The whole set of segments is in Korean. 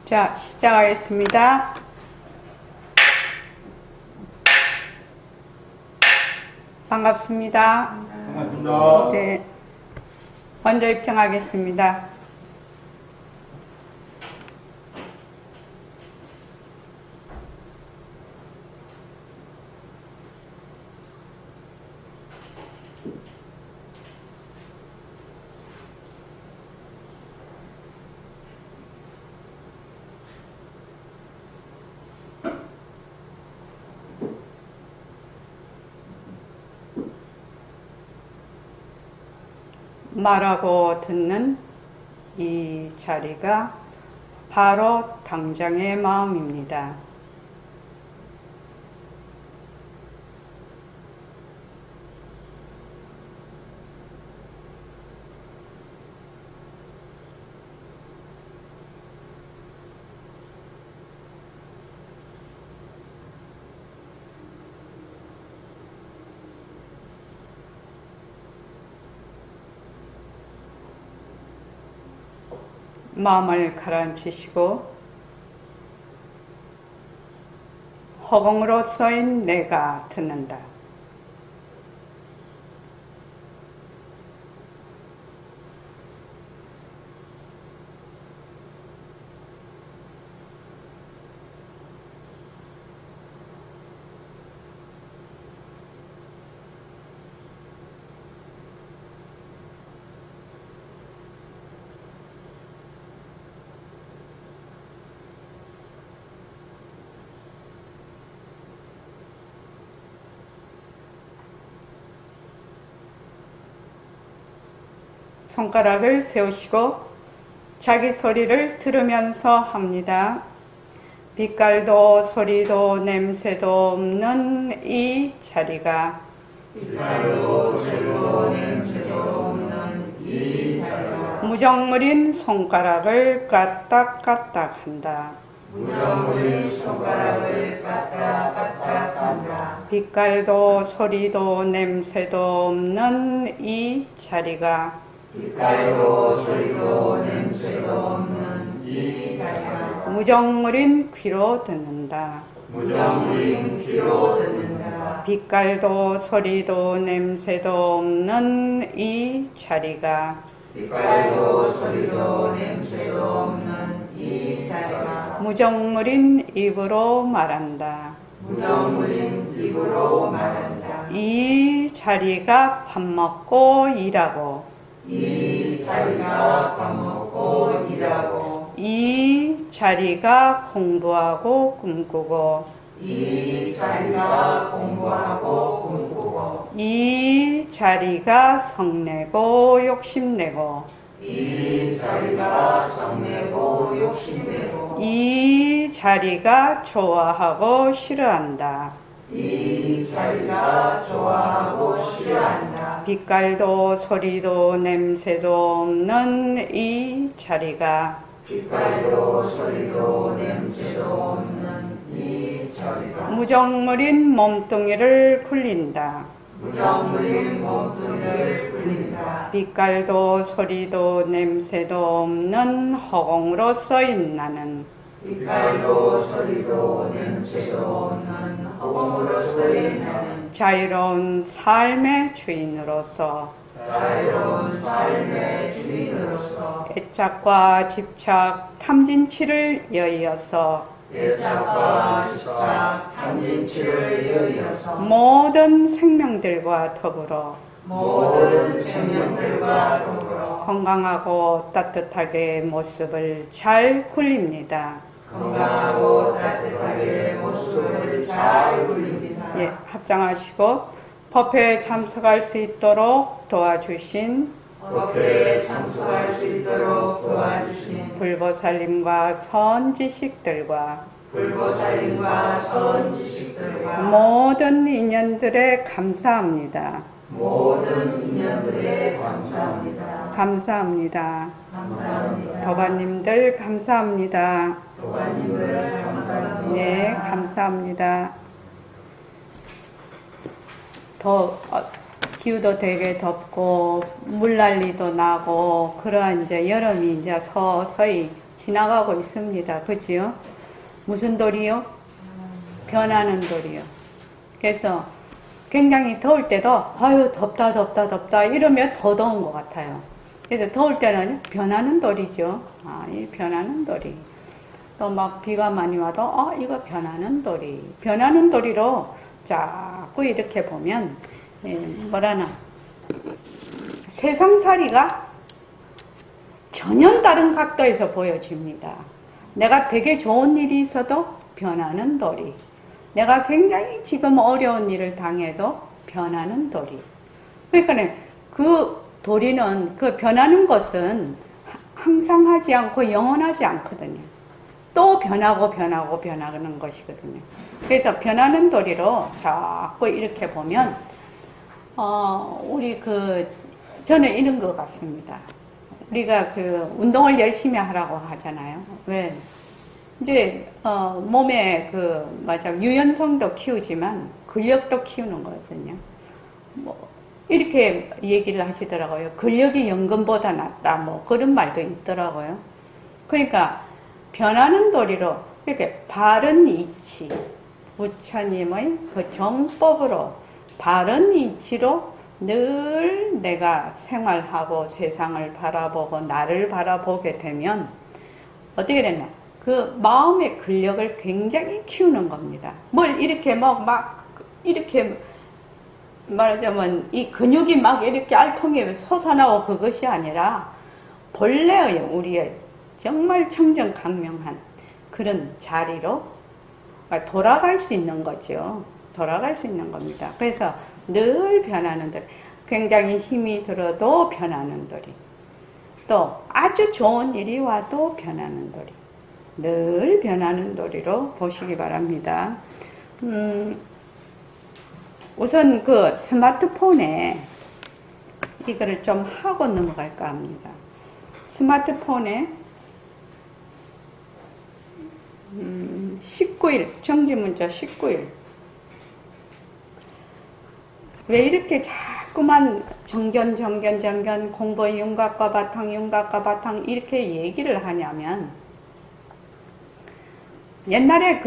자, 시작하겠습니다. 반갑습니다. 반갑습니다. 네. 먼저 입장하겠습니다. 말하고 듣는 이 자리가 바로 당장의 마음입니다. 마음을 가라앉히시고 허공으로 써인 내가 듣는다. 손가락을 세우시고 자기 소리를 들으면서 합니다. 빛깔도 소리도 냄새도 없는 이 자리가 빛깔도 소리도 냄새도 없는 이 자리가 무정물인 손가락을 까딱까딱 한다. 무정물인 손가락을 까딱까딱한다. 빛깔도 소리도 냄새도 없는 이 자리가 빛깔도 소리도 냄새도 없는 이 자리가 무정물인 귀로 듣는다. 무정물인 귀로 듣는다. 빛깔도 소리도 냄새도 없는 이 자리가 빛깔도 소리도 냄새도 없는 이 자리가 무정물인 입으로 말한다. 무정물인 입으로 말한다. 이 자리가 밥 먹고 일하고 이 자리가 밥 먹고 일하고 이 자리가 공부하고 꿈꾸고 이 자리가 공부하고 꿈꾸고 이 자리가 성내고 욕심내고 이 자리가 성내고 욕심내고 이 자리가 좋아하고 싫어한다. 이 자리가 좋아하고 싫어한다. 빛깔도 소리도 냄새도 없는 이 자리가 빛깔도 소리도 냄새도 없는 이 자리가 무정물인 몸뚱이를 굴린다. 무정물인 몸뚱이를 굴린다. 빛깔도 소리도 냄새도 없는 허공으로 써인 나는 빛깔도 소리도 냄새도 없는 허공으로서의 나는 자유로운 삶의 주인으로서 자유로운 삶의 주인으로서 애착과 집착, 탐진치를 여의어서 애착과 집착, 탐진치를 여의어서 모든 생명들과 더불어 모든 생명들과 더불어 건강하고 따뜻하게 모습을 잘 굴립니다. 건강하고 따뜻하게 모습을 잘 굴립니다. 예, 합장하시고 법회에 참석할 수 있도록 도와주신 법회에 참석할 수 있도록 도와주신 불보살님과 선지식들과 불보살님과 선지식들과 모든 인연들에 감사합니다. 모든 인연들에 감사합니다. 감사합니다. 감사합니다. 도반님들 감사합니다. 도관님들 감사합니다. 네, 감사합니다. 기후도 되게 덥고 물난리도 나고 그러한 이제 여름이 이제 서서히 지나가고 있습니다. 그지요? 무슨 돌이요? 변하는 돌이요. 그래서 굉장히 더울 때도 아유 덥다 이러면 더 더운 것 같아요. 그래서 더울 때는 변하는 돌이죠. 이 변하는 돌이. 또 막 비가 많이 와도 이거 변하는 돌이. 변하는 돌이로 자꾸 이렇게 보면 뭐라나 세상살이가 전혀 다른 각도에서 보여집니다. 내가 되게 좋은 일이 있어도 변하는 돌이. 내가 굉장히 지금 어려운 일을 당해도 변하는 돌이. 그러니까 그 도리는, 그 변하는 것은 항상 하지 않고 영원하지 않거든요. 또 변하는 것이거든요. 그래서 변하는 도리로 자꾸 이렇게 보면, 저는 이런 것 같습니다. 우리가 운동을 열심히 하라고 하잖아요. 왜? 이제, 몸에 유연성도 키우지만 근력도 키우는 거거든요. 이렇게 얘기를 하시더라고요. 근력이 연금보다 낫다. 그런 말도 있더라고요. 그러니까, 변하는 도리로, 이렇게 바른 이치, 부처님의 그 정법으로, 바른 이치로 늘 내가 생활하고 세상을 바라보고 나를 바라보게 되면, 어떻게 되냐? 그 마음의 근력을 굉장히 키우는 겁니다. 뭘 이렇게 이렇게 말하자면 이 근육이 막 이렇게 알통이 솟아나고 그것이 아니라 본래의 우리의 정말 청정강명한 그런 자리로 돌아갈 수 있는 거죠. 돌아갈 수 있는 겁니다. 그래서 늘 변하는 돌이. 굉장히 힘이 들어도 변하는 돌이. 또 아주 좋은 일이 와도 변하는 돌이. 늘 변하는 도리로 보시기 바랍니다. 우선 그 스마트폰에 이거를 좀 하고 넘어갈까 합니다. 스마트폰에 19일, 정기문자 19일. 왜 이렇게 자꾸만 정견, 공부의 윤곽과 바탕 이렇게 얘기를 하냐면, 옛날에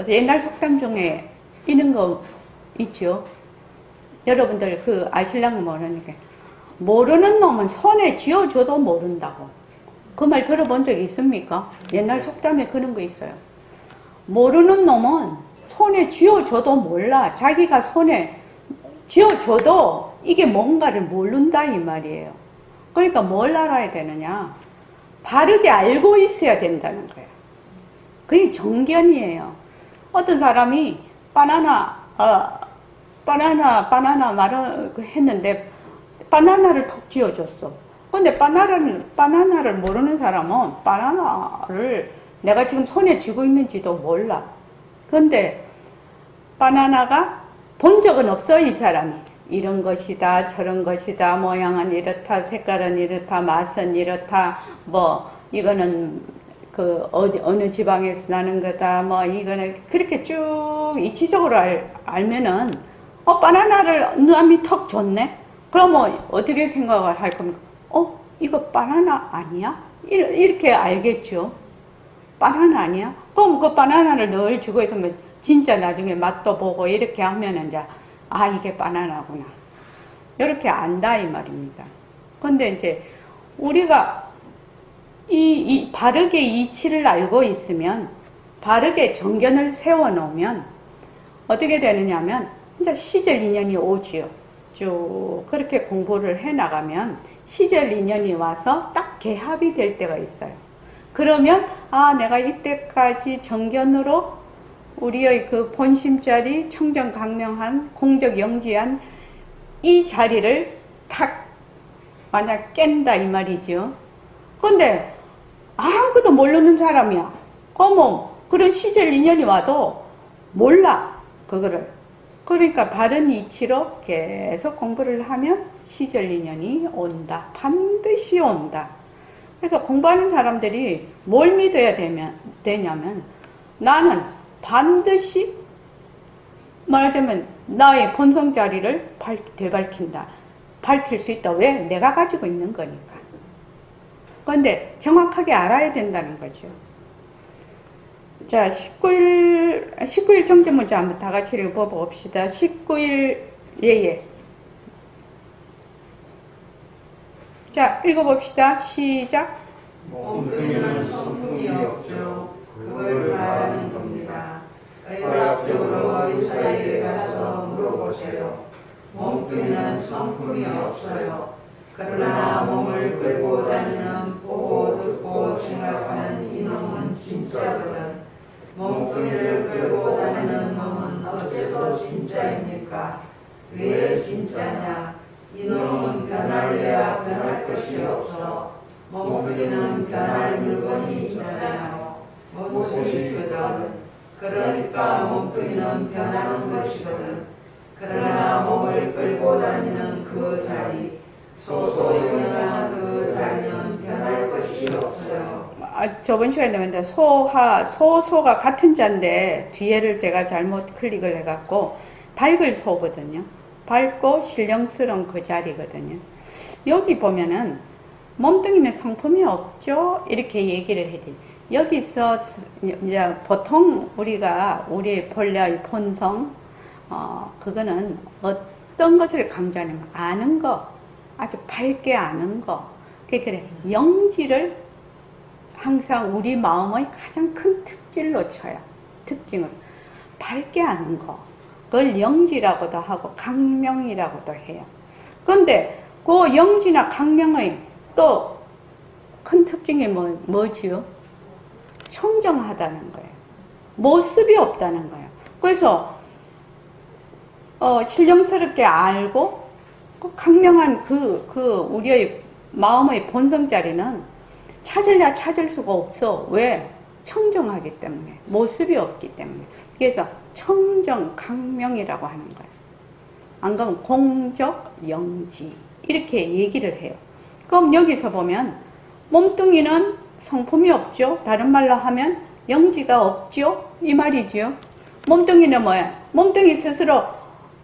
옛날 속담 중에 이런 거 있죠. 여러분들 아실랑가 모르니까. 모르는 놈은 손에 쥐어줘도 모른다고. 그 말 들어본 적 있습니까? 옛날 속담에 그런 거 있어요. 모르는 놈은 손에 쥐어줘도 몰라. 자기가 손에 쥐어줘도 이게 뭔가를 모른다 이 말이에요. 그러니까 뭘 알아야 되느냐? 바르게 알고 있어야 된다는 거예요. 그게 정견이에요. 어떤 사람이 바나나 말을 했는데 바나나를 톡 쥐어줬어. 근데 바나나를 모르는 사람은 바나나를 내가 지금 손에 쥐고 있는지도 몰라. 근데 바나나가 본 적은 없어, 이 사람이. 이런 것이다, 저런 것이다, 모양은 이렇다, 색깔은 이렇다, 맛은 이렇다, 이거는 어느 지방에서 나는 거다, 이거는 그렇게 쭉 이치적으로 알면은, 바나나를 남이 턱 줬네? 그러면 어떻게 생각을 할 겁니까? 이거 바나나 아니야? 이렇게 알겠죠? 바나나 아니야? 그럼 그 바나나를 늘 주고 있으면 진짜 나중에 맛도 보고 이렇게 하면은 이제, 이게 바나나구나. 이렇게 안다, 이 말입니다. 근데 이제 우리가 바르게 이치를 알고 있으면, 바르게 정견을 세워놓으면, 어떻게 되느냐면, 진짜 시절 인연이 오지요. 쭉 그렇게 공부를 해나가면, 시절 인연이 와서 딱 개합이 될 때가 있어요. 그러면, 내가 이때까지 정견으로 우리의 그 본심자리, 청정강명한, 공적영지한 이 자리를 탁, 만약 깬다, 이 말이죠. 근데, 아무것도 모르는 사람이야. 그러면 그런 시절 인연이 와도 몰라, 그거를. 그러니까 바른 이치로 계속 공부를 하면 시절 인연이 온다. 반드시 온다. 그래서 공부하는 사람들이 뭘 믿어야 되냐면, 나는 반드시 말하자면 나의 본성 자리를 되밟힌다. 밝힐 수 있다. 왜? 내가 가지고 있는 거니까. 그런데 정확하게 알아야 된다는 거죠. 자, 19일 정제 문제 한번 다 같이 읽어봅시다. 19일 예예. 자, 읽어봅시다. 시작. 몸뚱이는 성품이 없죠. 그걸 말하는 겁니다. 의학적으로 의사에게 가서 물어보세요. 몸뚱이는 성품이 없어요. 그러나 몸을 끌고 다니는 보고 듣고 생각하는 이놈은 진짜거든. 몸뚱이를 끌고 다니는 놈은 어째서 진짜입니까? 왜 진짜냐? 이놈은 변할래야 변할 것이 없어. 몸뚱이는 변할 물건이 있잖아요. 모습이거든. 그러니까 몸뚱이는 변하는 것이거든. 그러나 몸을 끌고 다니는 그 자리, 소소영영한 그 자리는 변할 것이 없어요. 저번 시간에 봤는데 소가 같은 자인데 뒤에를 제가 잘못 클릭을 해갖고 밝을 소거든요. 밝고 신령스러운 그 자리거든요. 여기 보면은 몸뚱이는 성품이 없죠? 이렇게 얘기를 해지. 여기서 이제 보통 우리 본래의 본성, 그거는 어떤 것을 강조하냐면 아는 거, 아주 밝게 아는 거. 그래, 영지를 항상 우리 마음의 가장 큰 특질로 쳐요. 특징을. 밝게 아는 거. 그걸 영지라고도 하고 강명이라고도 해요. 그런데 그 영지나 강명의 또 큰 특징이 뭐지요? 청정하다는 거예요. 모습이 없다는 거예요. 그래서 신령스럽게 알고 강명한 우리의 마음의 본성 자리는 찾으려 찾을 수가 없어. 왜? 청정하기 때문에. 모습이 없기 때문에. 그래서 청정 강명이라고 하는 거예요. 안 그러면 공적 영지 이렇게 얘기를 해요. 그럼 여기서 보면 몸뚱이는 성품이 없죠. 다른 말로 하면 영지가 없죠. 이 말이죠. 몸뚱이는 뭐야? 몸뚱이 스스로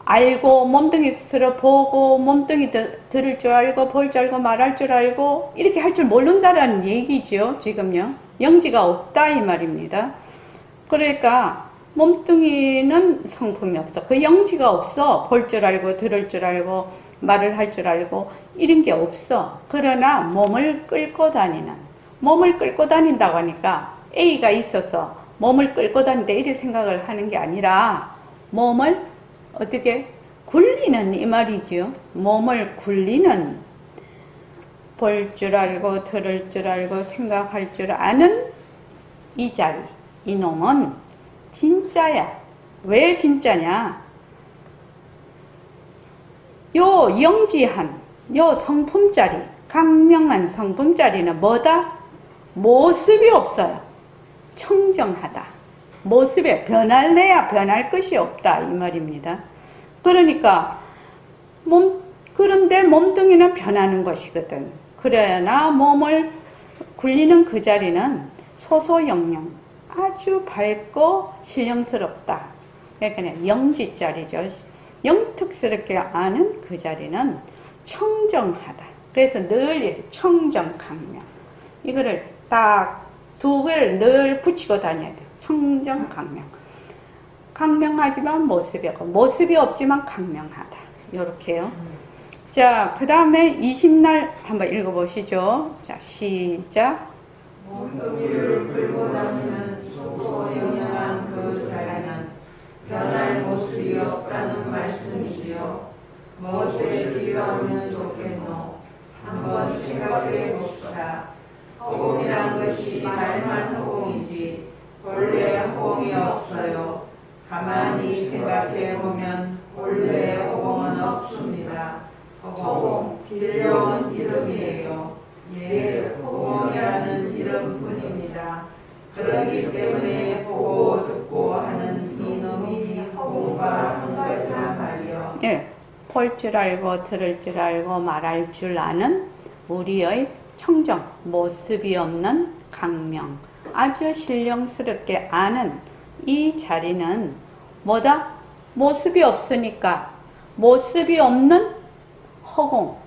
알고, 몸뚱이 스스로 보고, 몸뚱이 들을 줄 알고, 볼 줄 알고, 말할 줄 알고 이렇게 할 줄 모른다라는 얘기죠. 지금요. 영지가 없다 이 말입니다. 그러니까 몸뚱이는 성품이 없어. 그 영지가 없어. 볼 줄 알고, 들을 줄 알고, 말을 할 줄 알고 이런 게 없어. 그러나 몸을 끌고 다닌다고 하니까 A가 있어서 몸을 끌고 다닌다 이렇게 생각을 하는 게 아니라 몸을 어떻게 굴리는 이 말이죠. 몸을 굴리는, 볼 줄 알고 들을 줄 알고 생각할 줄 아는 이 자리, 이놈은 진짜야. 왜 진짜냐? 요 영지한, 요 성품자리, 강명한 성품자리는 뭐다? 모습이 없어요. 청정하다. 모습에 변할래야 변할 것이 없다 이 말입니다. 그러니까 그런데 몸뚱이는 변하는 것이거든. 그러나 몸을 굴리는 그 자리는 소소영영, 아주 밝고 신령스럽다. 그러니까 영지자리죠. 영특스럽게 아는 그 자리는 청정하다. 그래서 늘 청정강명. 이거를 딱 두 개를 늘 붙이고 다녀야 돼. 청정강명. 강명하지만 모습이 없고, 모습이 없지만 강명하다. 요렇게요. 자, 그 다음에 20날 한번 읽어보시죠. 자, 시작. 몸뚱이를 끌고 다니는 소소영영한 그 자리는 변할 모습이 없다는 말씀이지요. 무엇에 비유하면 좋겠노? 한번 생각해 봅시다. 허공이란 것이 말만 허공이지 본래 허공이 없어요. 가만히 생각해 보면 본래 허공은 없습니다. 허공, 빌려온 이름이에요. 허공이라는 이름뿐입니다. 그렇기 때문에 보고 듣고 하는 이놈이 허공과 한 가지란 말이요. 예, 볼 줄 알고 들을 줄 알고 말할 줄 아는 우리의 청정, 모습이 없는 강명, 아주 신령스럽게 아는 이 자리는 뭐다? 모습이 없으니까 모습이 없는 허공,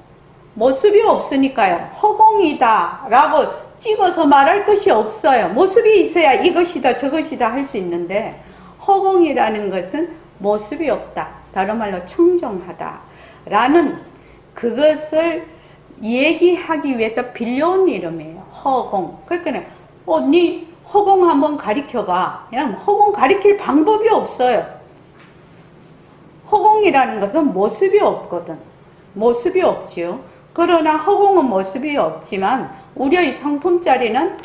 모습이 없으니까요. 허공이다 라고 찍어서 말할 것이 없어요. 모습이 있어야 이것이다 저것이다 할 수 있는데 허공이라는 것은 모습이 없다. 다른 말로 청정하다 라는 그것을 얘기하기 위해서 빌려온 이름이에요. 허공. 그러니까 네 허공 한번 가리켜봐. 그냥 허공 가리킬 방법이 없어요. 허공이라는 것은 모습이 없거든. 모습이 없지요. 그러나 허공은 모습이 없지만 우리의 상품자리는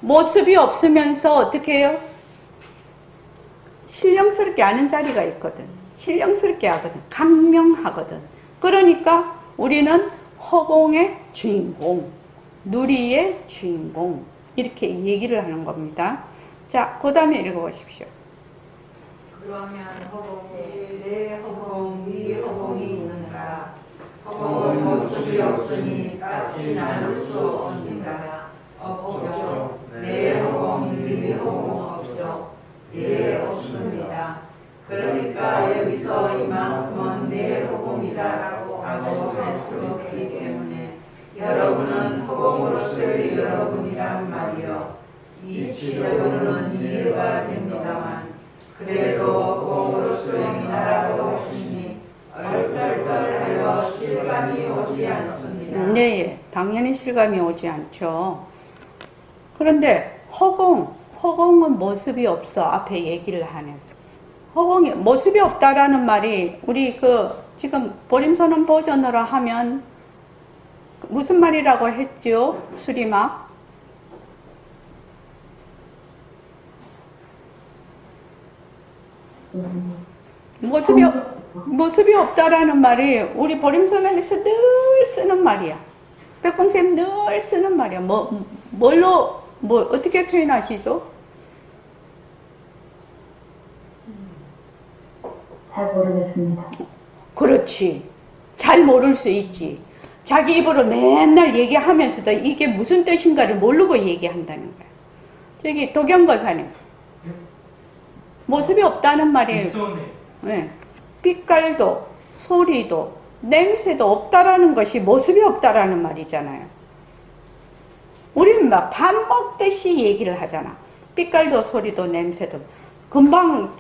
모습이 없으면서 어떻게 해요? 신령스럽게 하는 자리가 있거든. 신령스럽게 하거든. 강명하거든. 그러니까 우리는 허공의 주인공, 누리의 주인공 이렇게 얘기를 하는 겁니다. 자, 그 다음에 읽어보십시오. 그러면 허공에 내 허공, 네 허공이 있는가? 허공은 모습이 없으니 딱히 나눌 수 없습니다. 없죠. 내 허공, 네 허공 없죠. 예, 없습니다. 그러니까 여기서 이만큼은 내 허공이다라고 할 수 없기 때문에 여러분은 허공으로서의 여러분이란 말이요. 이치적으로는 이해가 됩니다만 그래도 허공으로서의 나라고 하시니 얼떨떨하여 실감이 오지 않습니다. 네, 당연히 실감이 오지 않죠. 그런데 허공은 모습이 없어. 앞에 얘기를 하면서. 허공이 모습이 없다라는 말이 우리 지금 보림선언 버전으로 하면 무슨 말이라고 했죠? 수리마? 모습이 없다라는 말이 우리 보림선언에서 늘 쓰는 말이야. 백봉쌤 늘 쓰는 말이야. 어떻게 표현하시죠? 잘 모르겠습니다. 그렇지. 잘 모를 수 있지. 자기 입으로 맨날 얘기하면서도 이게 무슨 뜻인가를 모르고 얘기한다는 거야. 저기 도경거사님. 모습이 없다는 말이 네. 빛깔도 소리도 냄새도 없다라는 것이 모습이 없다라는 말이잖아요. 우리는 막 밥 먹듯이 얘기를 하잖아. 빛깔도 소리도 냄새도. 금방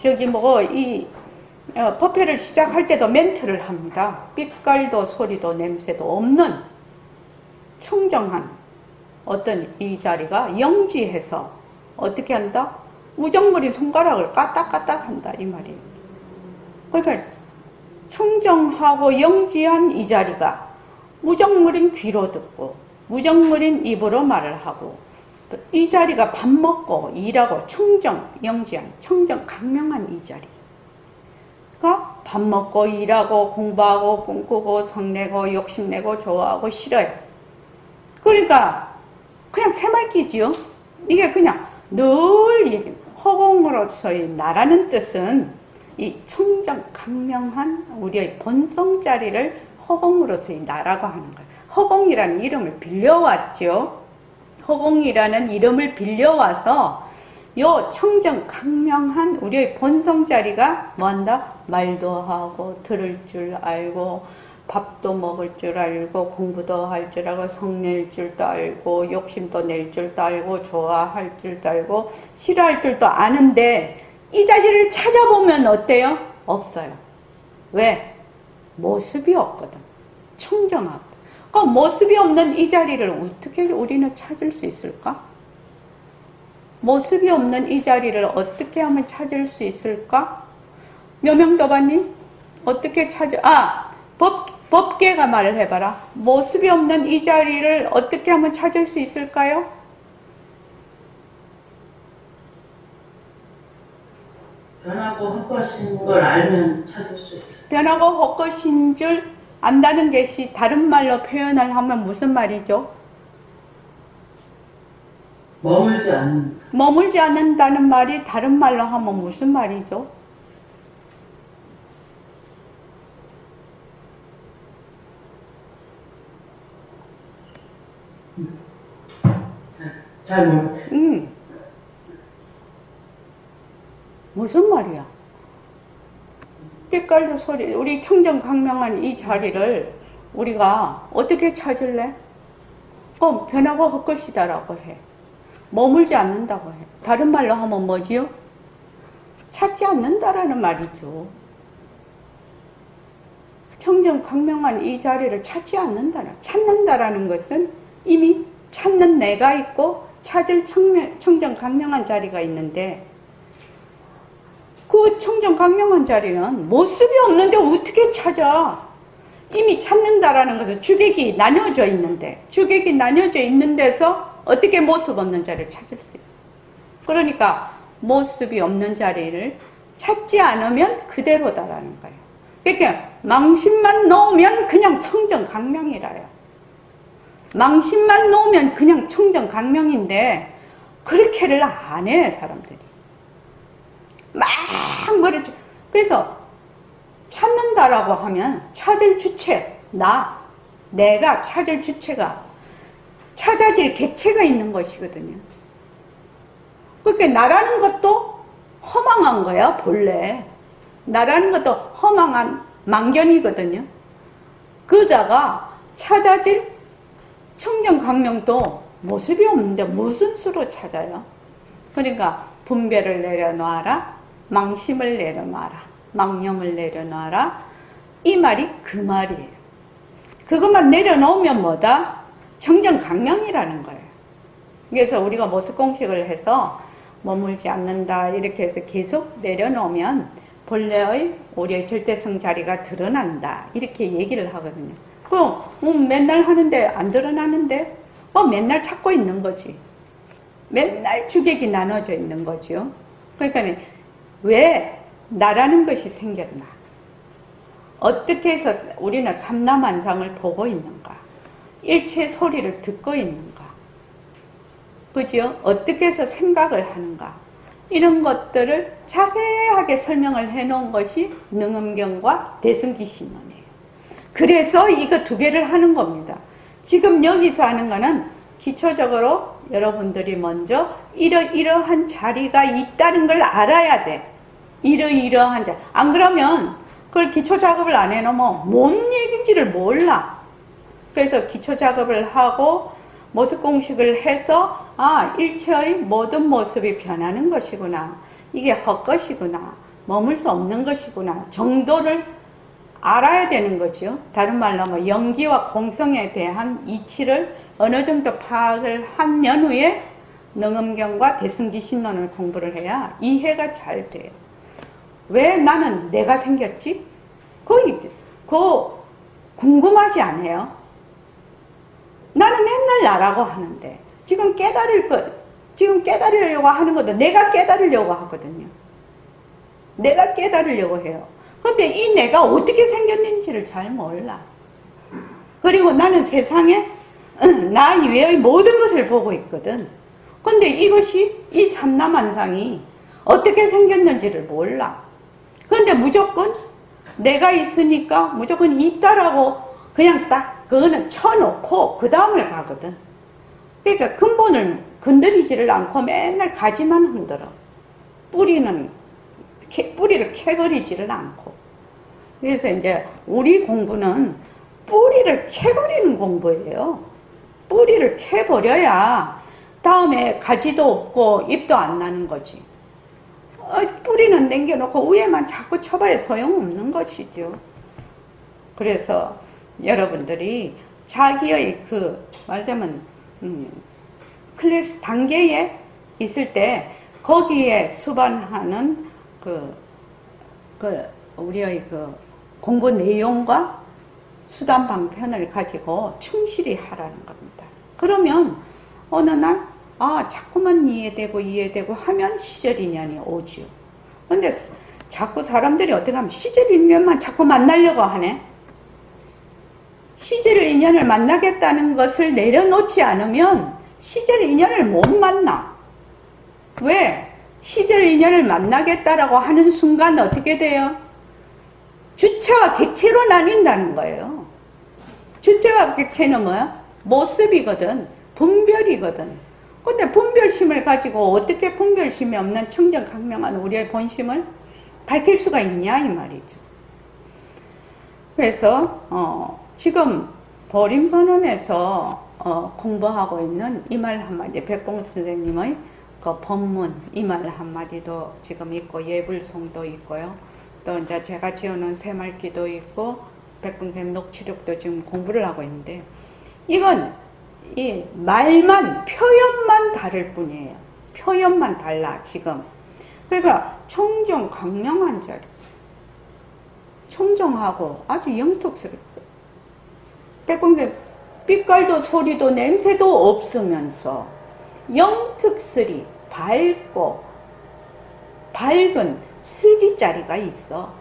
법회를 시작할 때도 멘트를 합니다. 빛깔도 소리도 냄새도 없는 청정한 어떤 이 자리가 영지해서 어떻게 한다? 무정물인 손가락을 까딱까딱 한다 이 말이에요. 그러니까 청정하고 영지한 이 자리가 무정물인 귀로 듣고 무정물인 입으로 말을 하고 이 자리가 밥 먹고 일하고 청정, 영지한, 청정, 강명한 이 자리. 밥 먹고 일하고 공부하고 꿈꾸고 성내고 욕심내고 좋아하고 싫어요. 그러니까 그냥 새말기지요. 이게 그냥 늘 허공으로서의 나라는 뜻은 이 청정 강명한 우리의 본성 자리를 허공으로서의 나라고 하는 거예요. 허공이라는 이름을 빌려왔죠. 허공이라는 이름을 빌려와서 요 청정 강명한 우리의 본성 자리가 뭔다? 말도 하고 들을 줄 알고 밥도 먹을 줄 알고 공부도 할 줄 알고 성낼 줄도 알고 욕심도 낼 줄도 알고 좋아할 줄도 알고 싫어할 줄도 아는데 이 자리를 찾아보면 어때요? 없어요. 왜? 모습이 없거든. 청정하거든. 그 모습이 없는 이 자리를 어떻게 우리는 찾을 수 있을까? 모습이 없는 이 자리를 어떻게 하면 찾을 수 있을까? 묘명도반님 어떻게 법계가 말을 해봐라. 모습이 없는 이 자리를 어떻게 하면 찾을 수 있을까요? 변하고 헛것인 걸 알면 찾을 수 있어요. 변하고 헛것인 줄 안다는 것이 다른 말로 표현을 하면 무슨 말이죠? 머물지 않는다는 말이 다른 말로 하면 무슨 말이죠? 잘 모르겠어요. 무슨 말이야? 빛깔도 소리, 우리 청정 강명한 이 자리를 우리가 어떻게 찾을래? 그럼 변하고 헛것이다라고 해. 머물지 않는다고 해. 다른 말로 하면 뭐지요? 찾지 않는다라는 말이죠. 청정광명한 이 자리를 찾지 찾는다라는 것은 이미 찾는 내가 있고 찾을 청정광명한 자리가 있는데, 그 청정광명한 자리는 모습이 없는데 어떻게 찾아? 이미 찾는다라는 것은 주객이 나뉘어져 있는데, 주객이 나뉘어져 있는 데서 어떻게 모습 없는 자리를 찾을 수 있어? 그러니까 모습이 없는 자리를 찾지 않으면 그대로다라는 거예요. 그러니까 망심만 놓으면 그냥 청정광명이라요. 망심만 놓으면 그냥 청정광명인데 그렇게를 안 해, 사람들이. 막 그래서 찾는다라고 하면 찾을 주체, 내가 찾을 주체가 찾아질 객체가 있는 것이거든요. 그러니까 나라는 것도 허망한 거야, 본래. 나라는 것도 허망한 망견이거든요. 그러다가 찾아질 청정광명도 모습이 없는데 무슨 수로 찾아요? 그러니까 분별을 내려놔라, 망심을 내려놔라, 망념을 내려놔라. 이 말이 그 말이에요. 그것만 내려놓으면 뭐다? 청정광명이라는 거예요. 그래서 우리가 모습공식을 해서 머물지 않는다 이렇게 해서 계속 내려놓으면 본래의 우리의 절대성 자리가 드러난다 이렇게 얘기를 하거든요. 그럼 맨날 하는데 안 드러나는데 맨날 찾고 있는 거지. 맨날 주객이 나눠져 있는 거죠. 그러니까 왜 나라는 것이 생겼나? 어떻게 해서 우리는 삼라만상을 보고 있는가? 일체 소리를 듣고 있는가? 그죠? 어떻게 해서 생각을 하는가? 이런 것들을 자세하게 설명을 해놓은 것이 능엄경과 대승기신론이에요. 그래서 이거 두 개를 하는 겁니다. 지금 여기서 하는 거는 기초적으로 여러분들이 먼저 이러이러한 자리가 있다는 걸 알아야 돼. 이러이러한 자리. 안 그러면 그걸 기초 작업을 안 해놓으면 뭔 얘기인지를 몰라. 그래서 기초 작업을 하고 모습 공식을 해서 일체의 모든 모습이 변하는 것이구나. 이게 헛것이구나. 머물 수 없는 것이구나. 정도를 알아야 되는 거죠. 다른 말로 하면 영기와 공성에 대한 이치를 어느 정도 파악을 한 연후에 능엄경과 대승기신론을 공부를 해야 이해가 잘 돼요. 왜 나는 내가 생겼지? 그거 궁금하지 않아요? 나는 맨날 나라고 하는데 지금 깨달으려고 하는 것도 내가 깨달으려고 하거든요. 내가 깨달으려고 해요. 근데 이 내가 어떻게 생겼는지를 잘 몰라. 그리고 나는 세상에 나 이외의 모든 것을 보고 있거든. 근데 이것이 이 삼라만상이 어떻게 생겼는지를 몰라. 근데 무조건 내가 있으니까 무조건 있다라고 그냥 딱 그거는 쳐놓고 그 다음을 가거든. 그러니까 근본을 건드리지를 않고 맨날 가지만 흔들어. 뿌리를 캐버리지를 않고. 그래서 이제 우리 공부는 뿌리를 캐버리는 공부예요. 뿌리를 캐버려야 다음에 가지도 없고 잎도 안 나는 거지. 뿌리는 남겨놓고 위에만 자꾸 쳐봐야 소용없는 것이죠. 그래서 여러분들이 자기의 말하자면 클래스 단계에 있을 때 거기에 수반하는 우리의 공부 내용과 수단 방편을 가지고 충실히 하라는 겁니다. 그러면 어느 날 자꾸만 이해되고 하면 시절 인연이 오지요. 근데 자꾸 사람들이 어떻게 하면 시절 인연만 자꾸 만나려고 하네. 시절 인연을 만나겠다는 것을 내려놓지 않으면 시절 인연을 못 만나. 왜? 시절 인연을 만나겠다라고 하는 순간 어떻게 돼요? 주체와 객체로 나뉜다는 거예요. 주체와 객체는 뭐야? 모습이거든. 분별이거든. 근데 분별심을 가지고 어떻게 분별심이 없는 청정강명한 우리의 본심을 밝힐 수가 있냐 이 말이죠. 그래서 지금 보림선언에서 공부하고 있는 이 말 한마디, 백봉 선생님의 그 법문 이 말 한마디도 지금 있고, 예불송도 있고요. 또 이제 제가 지어놓은 새말기도 있고, 백봉 선생님 녹취록도 지금 공부를 하고 있는데, 이건 이 말만, 표현만 다를 뿐이에요. 표현만 달라, 지금. 그러니까 청정 강명한 자리. 청정하고 아주 영특스럽고. 백봉선 빛깔도 소리도 냄새도 없으면서 영특스리 밝고 밝은 슬기자리가 있어.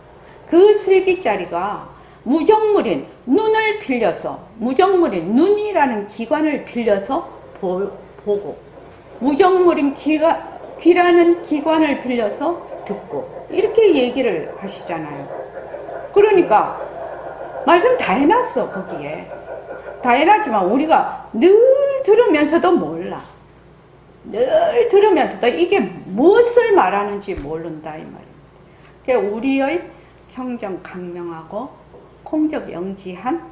그 슬기자리가 무정물인 눈을 빌려서, 무정물인 눈이라는 기관을 빌려서 보고, 무정물인 귀라는 기관을 빌려서 듣고, 이렇게 얘기를 하시잖아요. 그러니까 말씀 다 해놨어. 거기에 다 해놨지만 우리가 늘 들으면서도 몰라. 늘 들으면서도 이게 무엇을 말하는지 모른다 이 말입니다. 그러니까 우리의 청정 강명하고 공적 영지한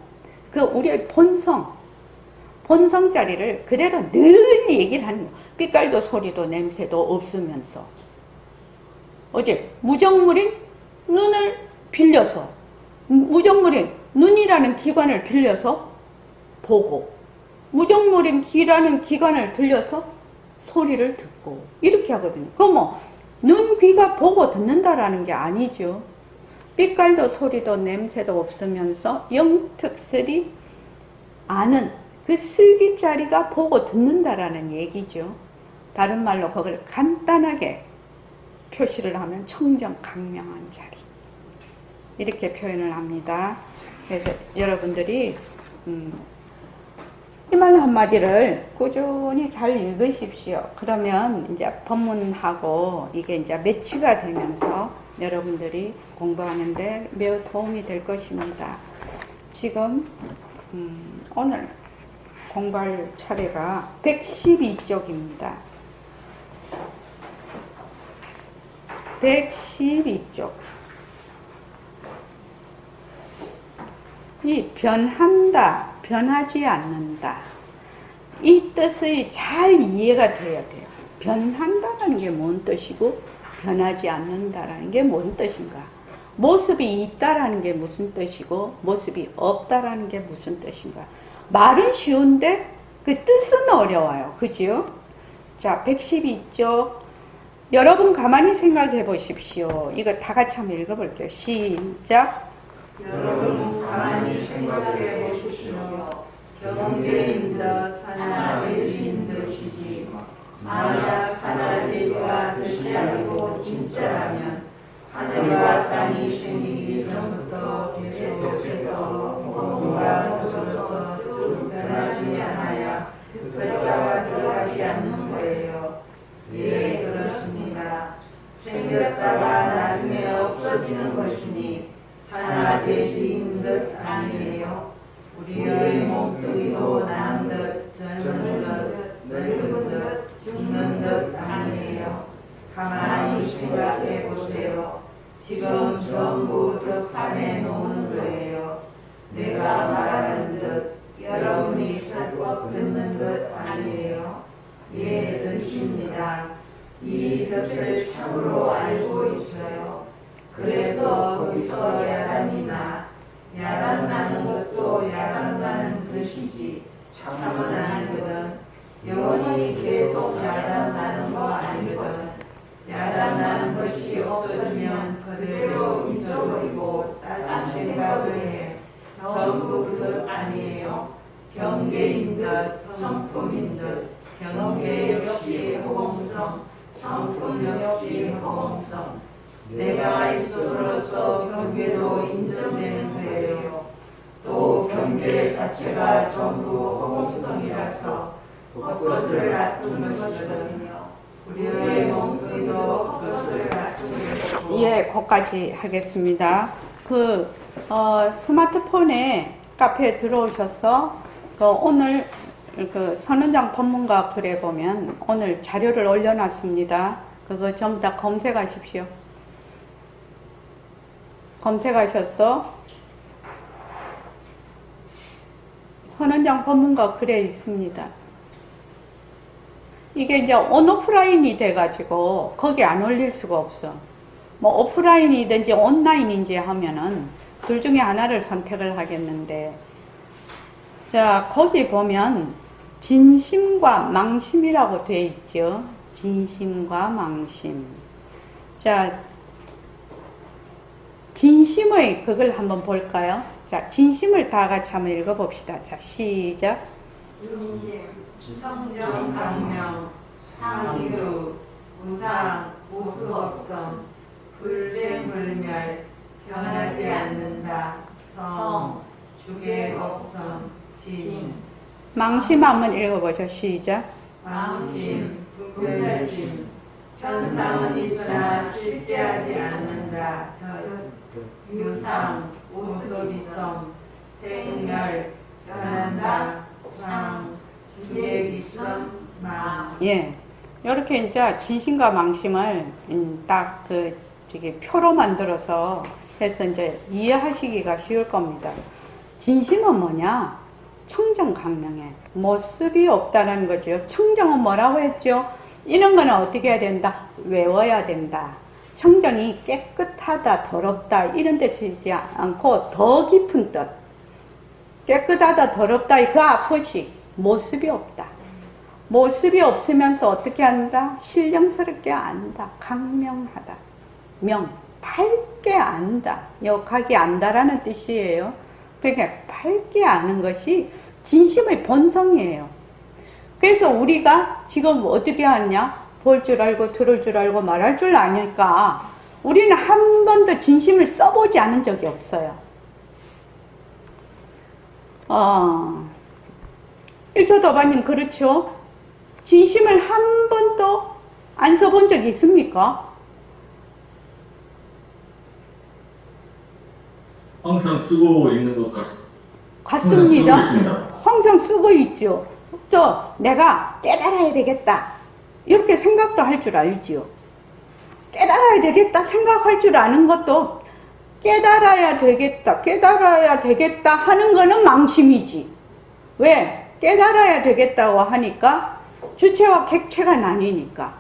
그 우리의 본성 자리를 그대로 늘 얘기를 하는 거야. 빛깔도 소리도 냄새도 없으면서 어제 무정물인 눈을 빌려서, 무정물인 눈이라는 기관을 빌려서 보고, 무정물인 귀라는 기관을 들려서 소리를 듣고, 이렇게 하거든요. 그럼 뭐 눈, 귀가 보고 듣는다라는 게 아니죠. 빛깔도 소리도 냄새도 없으면서 영특스리 아는 그 슬기자리가 보고 듣는다라는 얘기죠. 다른 말로 그걸 간단하게 표시를 하면 청정 강명한 자리, 이렇게 표현을 합니다. 그래서 여러분들이 이 말 한마디를 꾸준히 잘 읽으십시오. 그러면 이제 법문하고 이게 이제 매치가 되면서 여러분들이 공부하는데 매우 도움이 될 것입니다. 지금 오늘 공부할 차례가 112쪽입니다. 112쪽. 이 변한다, 변하지 않는다, 이 뜻이 잘 이해가 돼야 돼요. 변한다는 게 뭔 뜻이고 변하지 않는다라는 게 뭔 뜻인가, 모습이 있다라는 게 무슨 뜻이고 모습이 없다라는 게 무슨 뜻인가. 말은 쉬운데 그 뜻은 어려워요. 그죠? 자, 112쪽 여러분 가만히 생각해 보십시오. 이거 다 같이 한번 읽어볼게요. 시작. 여러분 가만히 생각해 보십시오. 경계인 듯 산하대지인 듯이지 만약 산하대지가 뜻이 아니고 진짜라면 하늘과 땅이 생기기 전부터 계속해서 무언가 들어서 쭉 변하지 않아야 글자가 들어가지 않는 거예요. 예, 그렇습니다. 생겼다가 나중에 없어지는 것이니 산하대지인 듯 아니에요. 우리의 몸뚱이도 나는 듯, 젊은 듯, 늙은 듯, 죽는 듯 아니에요. 가만히 생각해 보세요. 지금 전부 벽판에 놓은 거예요. 내가 말하는 듯, 여러분이 설법 듣는 듯 아니에요. 예, 뜻입니다. 이 뜻을 참으로 알고 있어요. 그래서 거기서 야단이나 야단 나는 것도 야단 나는 뜻이지 참은 아니거든. 영원히 계속 야단 나는 거 아니거든. 야단 나는 것이 없어지면 그대로 잊어버리고 다른 생각을 해. 전부 듯 아니에요. 경계인 듯 성품인 듯. 경계 역시 호공성, 성품 역시 호공성. 내가 있음으로써 경계도 인정되는 거예요. 또 경계 자체가 전부 허공성이라서 헛것을 놔두는 것이거든요. 우리의 몸뚱이도 헛것을 놔두는 것이고. 예, 거기까지 하겠습니다. 스마트폰에 카페에 들어오셔서 오늘 선원장 법문가 글에 보면 오늘 자료를 올려놨습니다. 그거 전부 다 검색하십시오. 검색하셔서 선원장 법문가 글에 있습니다. 이게 이제 온오프라인이 돼가지고 거기 안 올릴 수가 없어. 뭐 오프라인이든지 온라인인지 하면은 둘 중에 하나를 선택을 하겠는데, 자, 거기 보면 진심과 망심이라고 돼 있죠. 진심과 망심. 자, 진심의 그걸 한번 볼까요? 자, 진심을 다 같이 한번 읽어봅시다. 자, 시작. 진심, 청정, 강명, 상주, 우상, 우수업성, 불생불멸, 변하지 않는다, 성, 주객업성, 진, 망심 한번 읽어보죠. 시작. 망심, 불멸심, 현상은 있으나 실제하지 않는다, 유상, 우수비성, 생멸, 변한다, 상, 주객이성, 망. 예. 이렇게 이제 진심과 망심을 딱 저기 표로 만들어서 해서 이제 이해하시기가 쉬울 겁니다. 진심은 뭐냐? 청정강명에 모습이 없다는 거죠. 청정은 뭐라고 했죠? 이런 거는 어떻게 해야 된다? 외워야 된다. 청정이 깨끗하다, 더럽다 이런 뜻이지 않고 더 깊은 뜻. 깨끗하다, 더럽다 그 앞서식 모습이 없다. 모습이 없으면서 어떻게 한다? 신령스럽게 안다. 강명하다. 명, 밝게 안다. 역하게 안다라는 뜻이에요. 그러니까 밝게 아는 것이 진심의 본성이에요. 그래서 우리가 지금 어떻게 하냐? 볼 줄 알고 들을 줄 알고 말할 줄 아니까 우리는 한 번도 진심을 써보지 않은 적이 없어요. 1초 도반님 그렇죠? 진심을 한 번도 안 써본 적이 있습니까? 항상 쓰고 있는 것 같습니다. 항상 쓰고 있습니다. 항상 쓰고 있죠. 또 내가 깨달아야 되겠다 이렇게 생각도 할 줄 알지요. 깨달아야 되겠다 생각할 줄 아는 것도 깨달아야 되겠다 하는 거는 망심이지. 왜? 깨달아야 되겠다고 하니까 주체와 객체가 나뉘니까.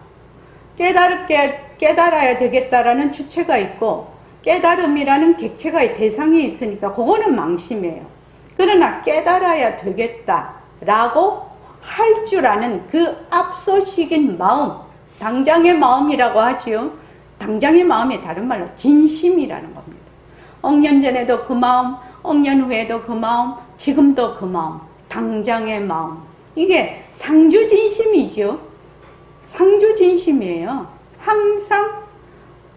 깨달아야 되겠다라는 주체가 있고 깨달음이라는 객체가 대상이 있으니까 그거는 망심이에요. 그러나 깨달아야 되겠다라고 할 줄 아는 그 앞서식인 마음, 당장의 마음이라고 하지요. 당장의 마음이 다른 말로 진심이라는 겁니다. 억년 전에도 그 마음, 억년 후에도 그 마음, 지금도 그 마음, 당장의 마음. 이게 상주진심이죠. 상주진심이에요. 항상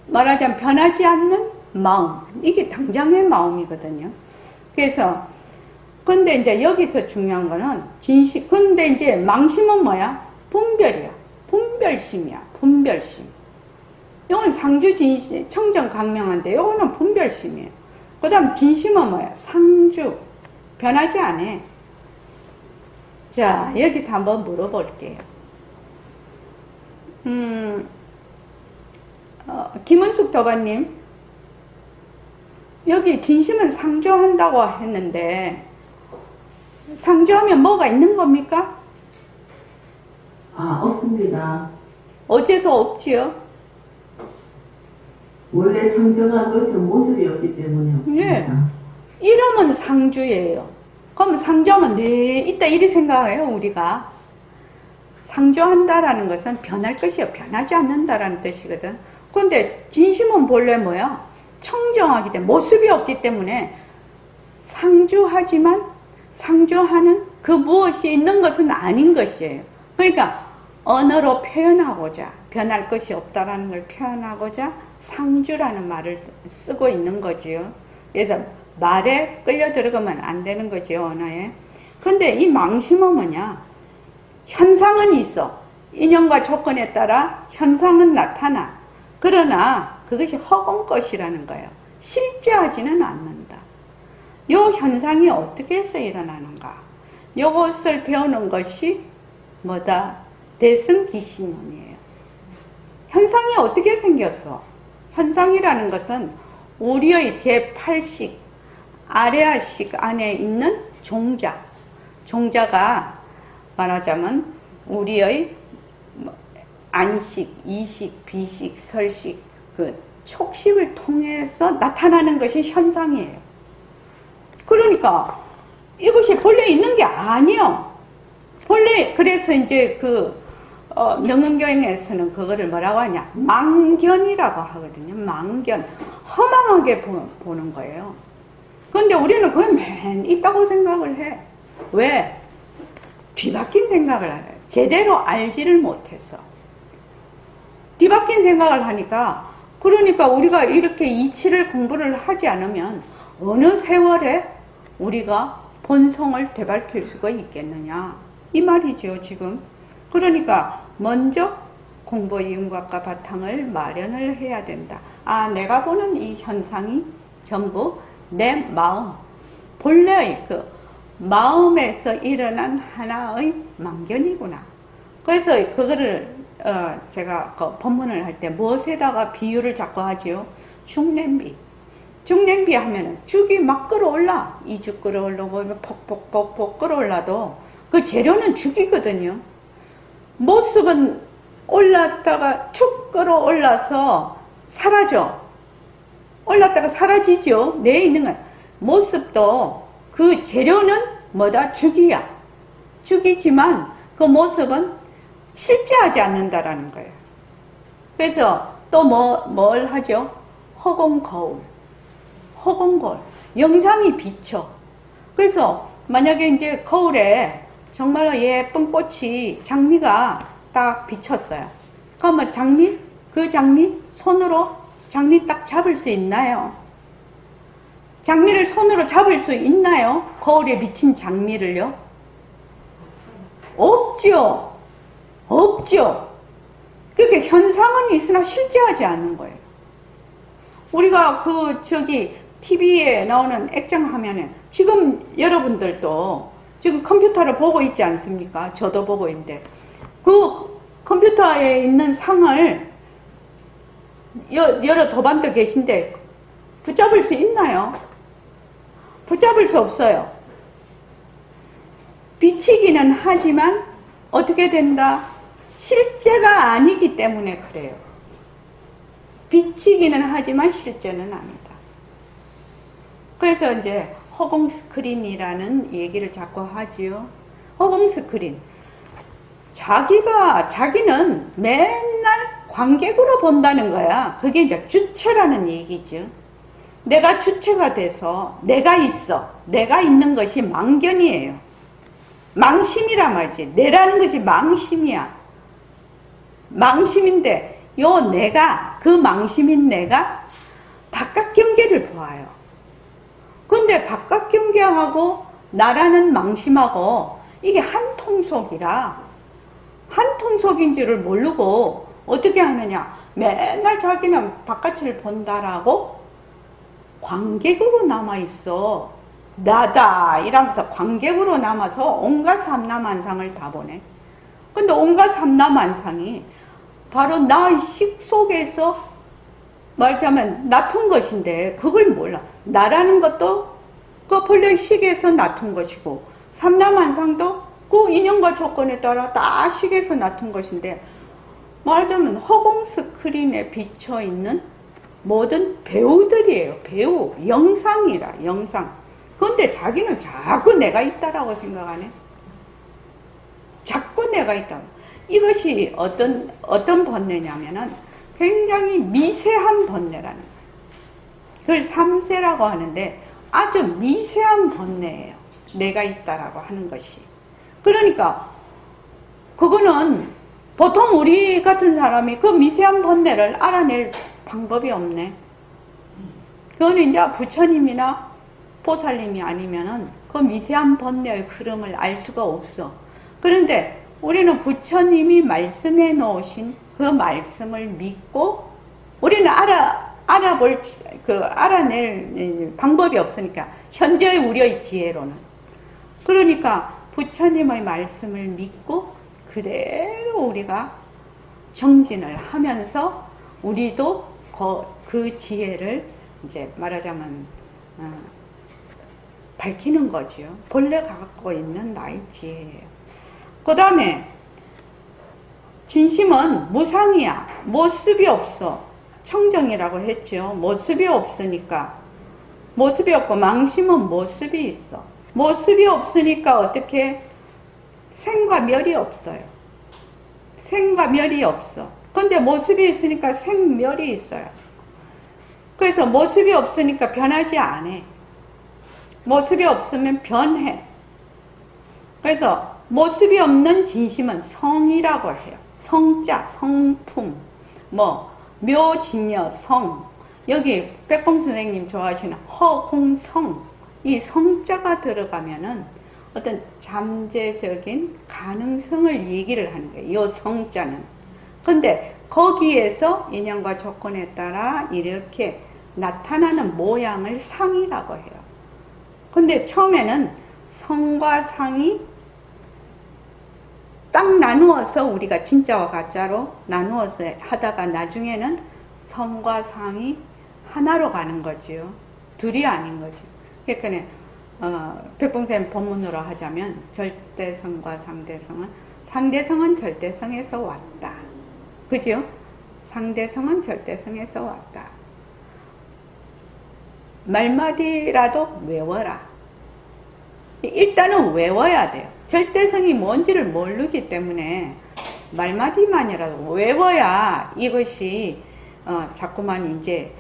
말하자면 변하지 않는 마음. 이게 당장의 마음이거든요. 그래서 근데 이제 여기서 중요한 거는 진심. 근데 이제 망심은 뭐야? 분별이야. 분별심이야. 분별심. 이건 상주진심, 청정강명한데 이거는 분별심이에요. 그 다음 진심은 뭐야? 상주. 변하지 않아. 자, 여기서 한번 물어볼게요. 김은숙 도반님, 여기 진심은 상주한다고 했는데 상주하면 뭐가 있는 겁니까? 없습니다. 어째서 없지요? 원래 청정한 것은 모습이 없기 때문에 없습니다. 예. 이름은 상주예요. 그럼 상주하면 네 있다 이리 생각해요. 우리가 상주한다라는 것은 변할 것이요 변하지 않는다라는 뜻이거든. 그런데 진심은 본래 뭐야? 청정하기 때문에 모습이 없기 때문에 상주하지만 상주하는 그 무엇이 있는 것은 아닌 것이에요. 그러니까 언어로 표현하고자 변할 것이 없다라는 걸 표현하고자 상주라는 말을 쓰고 있는 거지요. 그래서 말에 끌려 들어가면 안 되는 거지요, 언어에. 그런데 이 망심은 뭐냐? 현상은 있어. 인연과 조건에 따라 현상은 나타나. 그러나 그것이 허공 것이라는 거예요. 실제하지는 않는다. 요 현상이 어떻게 해서 일어나는가? 요것을 배우는 것이 뭐다? 대승기신론이에요. 현상이 어떻게 생겼어? 현상이라는 것은 우리의 제8식, 아레아식 안에 있는 종자. 종자가 말하자면 우리의 안식, 이식, 비식, 설식, 그 촉식을 통해서 나타나는 것이 현상이에요. 그러니까 이것이 본래 있는 게 아니요. 본래 그래서 이제 능은경에서는 그거를 뭐라고 하냐? 망견이라고 하거든요. 망견. 허망하게 보는 거예요. 그런데 우리는 그게 맨 있다고 생각을 해. 왜? 뒤바뀐 생각을 해요. 제대로 알지를 못해서. 뒤바뀐 생각을 하니까, 그러니까 우리가 이렇게 이치를 공부를 하지 않으면 어느 세월에 우리가 본성을 되밝힐 수가 있겠느냐. 이 말이죠, 지금. 그러니까 먼저 공부 이음각과 바탕을 마련을 해야 된다. 아, 내가 보는 이 현상이 전부 내 마음, 본래의 그 마음에서 일어난 하나의 망견이구나. 그래서 그거를 제가 그 법문을 할 때 무엇에다가 비유를 자꾸 하지요? 죽냄비. 죽냄비 하면은 죽이 막 끓어올라. 이죽 끓어오르고 폭폭폭폭 끓어올라도 그 재료는 죽이거든요. 모습은 올랐다가 축 끓어올라서 사라져. 올랐다가 사라지죠. 내에 있는 건. 모습도 그 재료는 뭐다? 죽이야. 죽이지만 그 모습은 실제하지 않는다라는 거예요. 그래서 또 뭘 하죠? 허공거울. 허공거울. 영상이 비쳐. 그래서 만약에 이제 거울에 정말로 예쁜 꽃이, 장미가 딱 비쳤어요. 그러면 그 장미 손으로 장미 딱 잡을 수 있나요? 장미를 손으로 잡을 수 있나요? 거울에 비친 장미를요? 없죠. 없죠. 그렇게 현상은 있으나 실제하지 않는 거예요. 우리가 TV에 나오는 액정 화면에 지금 여러분들도 지금 컴퓨터를 보고 있지 않습니까? 저도 보고 있는데 그 컴퓨터에 있는 상을 여러 도반도 계신데 붙잡을 수 있나요? 붙잡을 수 없어요. 비치기는 하지만 어떻게 된다? 실제가 아니기 때문에 그래요. 비치기는 하지만 실제는 아니다. 그래서 이제 허공 스크린이라는 얘기를 자꾸 하지요. 허공 스크린. 자기는 맨날 관객으로 본다는 거야. 그게 이제 주체라는 얘기죠. 내가 주체가 돼서 내가 있어. 내가 있는 것이 망견이에요. 망심이란 말이지. 내라는 것이 망심이야. 망심인데 그 망심인 내가 바깥 경계를 보아요. 근데 바깥 경계하고 나라는 망심하고 이게 한 통속이라 한 통속인 줄을 모르고 어떻게 하느냐. 맨날 자기는 바깥을 본다라고 관객으로 남아있어. 나다 이러면서 관객으로 남아서 온갖 삼라만상을 다 보내. 근데 온갖 삼라만상이 바로 나의 식 속에서 말하자면 놔둔 것인데 그걸 몰라. 나라는 것도 그 본래 식에서 놔둔 것이고 삼라만상도 그 인연과 조건에 따라 다 식에서 놔둔 것인데 말하자면 허공 스크린에 비쳐있는 모든 배우들이에요. 배우, 영상이라, 영상. 그런데 자기는 자꾸 내가 있다라고 생각하네. 자꾸 내가 있다. 이것이 어떤 번뇌냐면은 굉장히 미세한 번뇌라는 거예요. 그걸 삼세라고 하는데 아주 미세한 번뇌예요. 내가 있다라고 하는 것이. 그러니까 그거는 보통 우리 같은 사람이 그 미세한 번뇌를 알아낼 방법이 없네. 그거는 이제 부처님이나 보살님이 아니면은 그 미세한 번뇌의 흐름을 알 수가 없어. 그런데 우리는 부처님이 말씀해 놓으신 그 말씀을 믿고 우리는 알아낼 방법이 없으니까 현재의 우리의 지혜로는. 그러니까 부처님의 말씀을 믿고 그대로 우리가 정진을 하면서 우리도 그 지혜를 이제 말하자면 밝히는 거지요. 본래가 갖고 있는 나의 지혜예요. 그 다음에 진심은 무상이야. 모습이 없어. 청정이라고 했죠. 모습이 없으니까. 모습이 없고 망심은 모습이 있어. 모습이 없으니까 어떻게 생과 멸이 없어요. 생과 멸이 없어. 근데 모습이 있으니까 생멸이 있어요. 그래서 모습이 없으니까 변하지 않아. 모습이 없으면 변해. 그래서 모습이 없는 진심은 성이라고 해요. 성자, 성품, 묘진여, 성. 여기 백봉 선생님 좋아하시는 허공성. 이 성자가 들어가면은 어떤 잠재적인 가능성을 얘기를 하는 거예요. 이 성자는. 근데 거기에서 인연과 조건에 따라 이렇게 나타나는 모양을 상이라고 해요. 근데 처음에는 성과 상이 딱 나누어서 우리가 진짜와 가짜로 나누어서 하다가 나중에는 성과 상이 하나로 가는 거지요. 둘이 아닌 거죠. 그러니까 백봉쌤 본문으로 하자면 절대성과 상대성은 절대성에서 왔다. 그죠? 상대성은 절대성에서 왔다. 말마디라도 외워라. 일단은 외워야 돼요. 절대성이 뭔지를 모르기 때문에 말마디만이라도 외워야 이것이 자꾸만 이제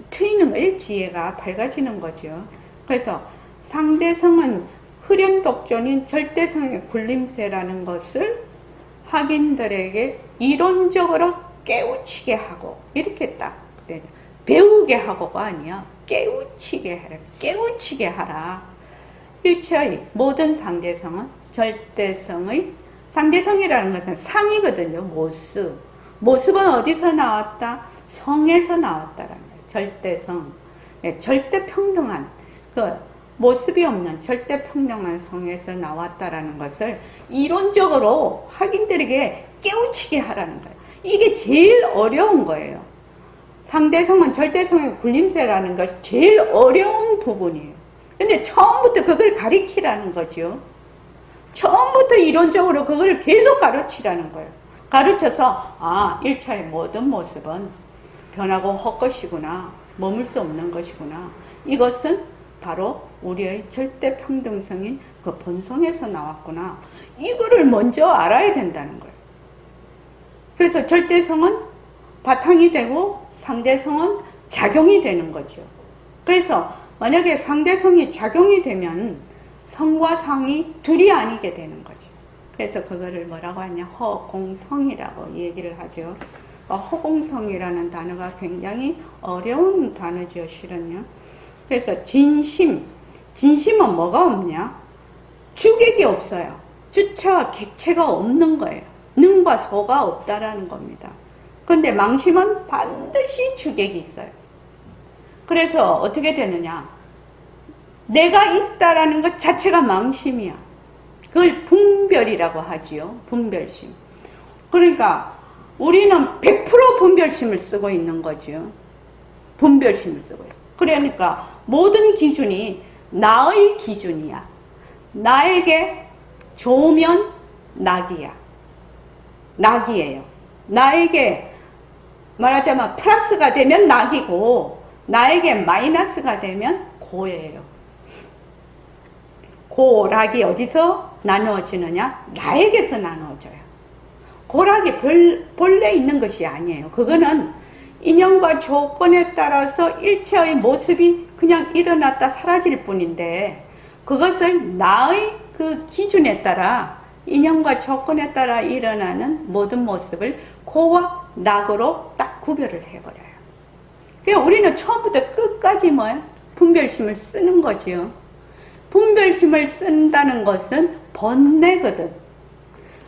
트이는 거예요. 지혜가 밝아지는 거죠. 그래서 상대성은 흐련독존인 절대성의 굴림새라는 것을 학인들에게 이론적으로 깨우치게 하고 이렇게 딱 배우게 하고가 아니야. 깨우치게 하라. 깨우치게 하라. 일체의 모든 상대성은 절대성의 상대성이라는 것은 상이거든요. 모습. 모습은 어디서 나왔다? 성에서 나왔다라는 거예요. 절대성. 네, 절대평등한 그 모습이 없는 절대평등한 성에서 나왔다라는 것을 이론적으로 학인들에게 깨우치게 하라는 거예요. 이게 제일 어려운 거예요. 상대성은 절대성의 굴림새라는 것이 제일 어려운 부분이에요. 근데 처음부터 그걸 가리키라는 거죠. 처음부터 이론적으로 그걸 계속 가르치라는 거예요. 가르쳐서 1차의 모든 모습은 변하고 헛것이구나. 머물 수 없는 것이구나. 이것은 바로 우리의 절대평등성인 그 본성에서 나왔구나. 이거를 먼저 알아야 된다는 거예요. 그래서 절대성은 바탕이 되고 상대성은 작용이 되는 거죠. 그래서 만약에 상대성이 작용이 되면 성과 상이 둘이 아니게 되는 거죠. 그래서 그거를 뭐라고 하냐? 허공성이라고 얘기를 하죠. 허공성이라는 단어가 굉장히 어려운 단어죠, 실은요. 그래서 진심은 뭐가 없냐? 주객이 없어요. 주체와 객체가 없는 거예요. 능과 소가 없다라는 겁니다. 근데 망심은 반드시 주객이 있어요. 그래서 어떻게 되느냐? 내가 있다라는 것 자체가 망심이야. 그걸 분별이라고 하지요. 분별심. 그러니까 우리는 100% 분별심을 쓰고 있는 거죠. 분별심을 쓰고 있어요. 그러니까 모든 기준이 나의 기준이야. 나에게 좋으면 낙이야. 낙이에요. 나에게 말하자면 플러스가 되면 낙이고 나에게 마이너스가 되면 고예요. 고락이 어디서 나누어지느냐? 나에게서 나누어져요. 고락이 본래 있는 것이 아니에요. 그거는 인연과 조건에 따라서 일체의 모습이 그냥 일어났다 사라질 뿐인데 그것을 나의 그 기준에 따라 인연과 조건에 따라 일어나는 모든 모습을 고와 낙으로 딱 구별을 해버려요. 그러니까 우리는 처음부터 끝까지 분별심을 쓰는 거지요. 분별심을 쓴다는 것은 번뇌거든.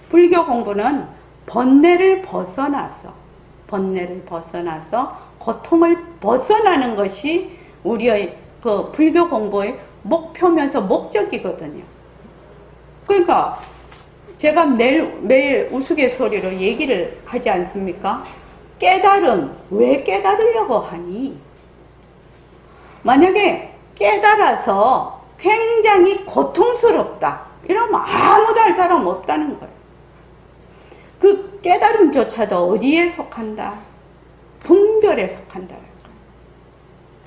불교 공부는 번뇌를 벗어나서 고통을 벗어나는 것이 우리의 그 불교 공부의 목표면서 목적이거든요. 그러니까 제가 매일 우스갯소리로 얘기를 하지 않습니까? 깨달음, 왜 깨달으려고 하니? 만약에 깨달아서 굉장히 고통스럽다. 이러면 아무도 알 사람 없다는 거예요. 그 깨달음조차도 어디에 속한다? 분별에 속한다.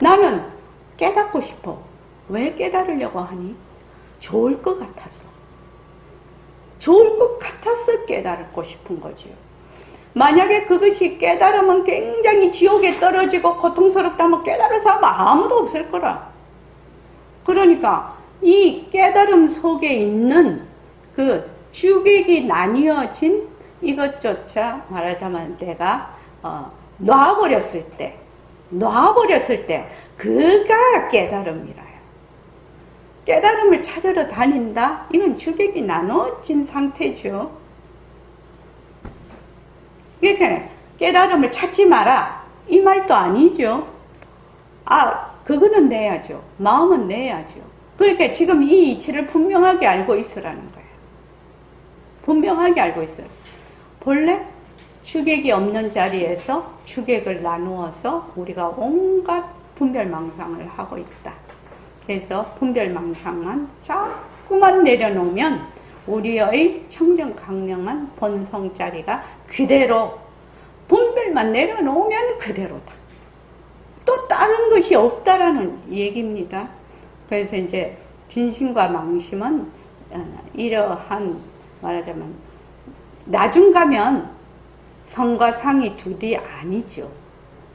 나는 깨닫고 싶어. 왜 깨달으려고 하니? 좋을 것 같아서. 좋을 것 같아서 깨달고 싶은 거지요. 만약에 그것이 깨달으면 굉장히 지옥에 떨어지고 고통스럽다면 깨달아서 하면 아무도 없을 거라. 그러니까 이 깨달음 속에 있는 그 주객이 나뉘어진 이것조차 말하자면 내가 놔버렸을 때 그가 깨달음이라요. 깨달음을 찾으러 다닌다? 이건 주객이 나눠진 상태죠. 그러니까 깨달음을 찾지 마라 이 말도 아니죠. 그거는 내야죠. 마음은 내야죠. 그러니까 지금 이 이치를 분명하게 알고 있으라는 거예요. 분명하게 알고 있어요. 본래 주객이 없는 자리에서 주객을 나누어서 우리가 온갖 분별망상을 하고 있다. 그래서 분별망상만 자꾸만 내려놓으면 우리의 청정강명한 본성자리가 그대로 분별만 내려놓으면 그대로다. 또 다른 것이 없다라는 얘기입니다. 그래서 이제 진심과 망심은 이러한 말하자면 나중 가면 성과 상이 둘이 아니죠.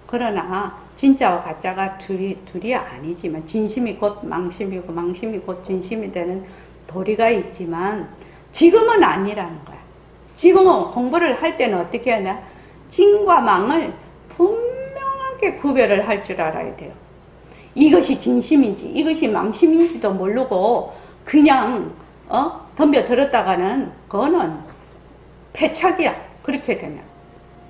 그러나 진짜와 가짜가 둘이 아니지만 진심이 곧 망심이고 망심이 곧 진심이 되는 도리가 있지만 지금은 아니라는 거야. 지금은 공부를 할 때는 어떻게 하냐? 진과 망을 분명하게 구별을 할 줄 알아야 돼요. 이것이 진심인지 이것이 망심인지도 모르고 그냥 덤벼 들었다가는 그거는 패착이야. 그렇게 되면.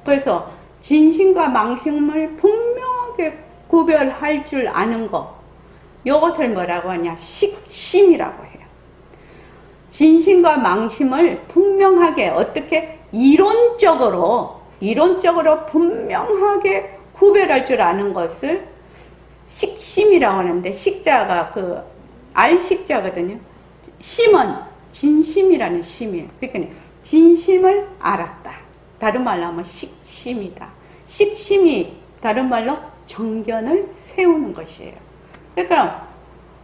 그래서 진심과 망심을 분명하게 구별할 줄 아는 거, 이것을 뭐라고 하냐? 식심이라고 해요. 진심과 망심을 분명하게 어떻게 이론적으로 분명하게 구별할 줄 아는 것을 식심이라고 하는데, 식자가 그 알식자거든요. 심은 진심이라는 심이에요. 그러니까 진심을 알았다. 다른 말로 하면 식심이다. 식심이 다른 말로 정견을 세우는 것이에요. 그러니까